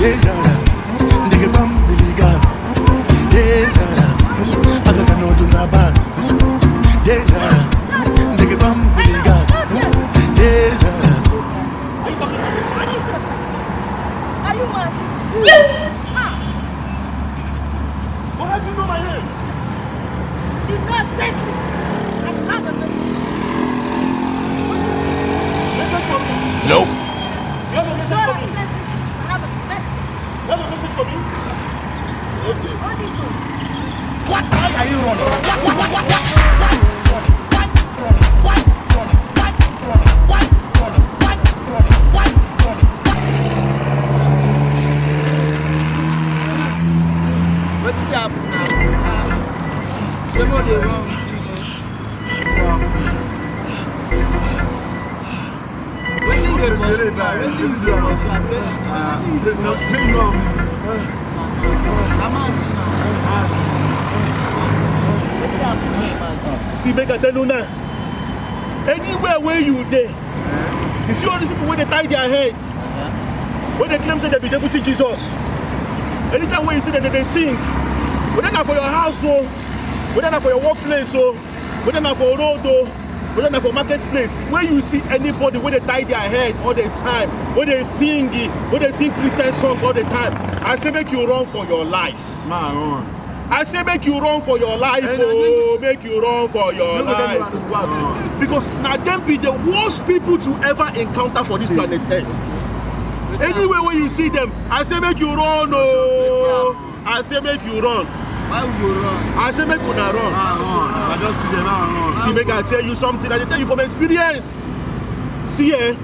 dangerous. Nigga bam silly gas, dangerous. I don't know to the bus, dangerous. Nigga bam silly gas, dangerous. Are you mad? What did you know my name? You got this. I'm not a Nope. You have a message for me? I have a message. You have a message for me? Okay. What do you do? What? Why are you running? What's happening now? Somebody wrong with See, make a tell you now. Anywhere where you there, you see all these people when they tie their heads, when they claim say they be deputy Jesus. Anytime when you see that they sing, whether not for your house, so whether not for your workplace, so whether not for road, whether not for marketplace, where you see anybody when they tie their head all the time, when they sing Christian song all the time, I say make you run for your life. I say make you run for your life, oh, make you run for your life. Because now them be the worst people to ever encounter for this planet Earth. Anywhere where you see them, I say make you run, oh. I say make you run. Why would you run? I say make you not run. I just see them now. See, make I tell you something. I tell you from experience. See, make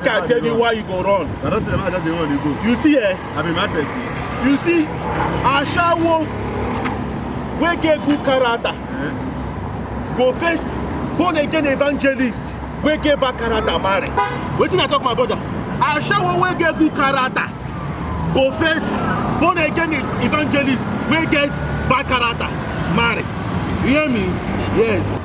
I tell you why you go run. I don't see them. I just want to go. You see, I be mad person. you see, Ashawo, we get good character. Go first, born again evangelist. We get back character, marry. What did I talk, my brother? Ashawo, we get good character. Go first, born again evangelist. We get back character, marry. You hear me? Yes.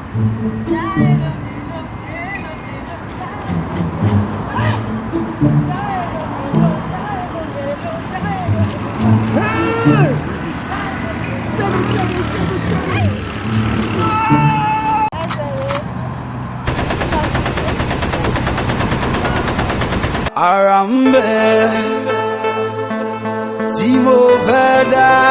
Arambe, Timo Veda.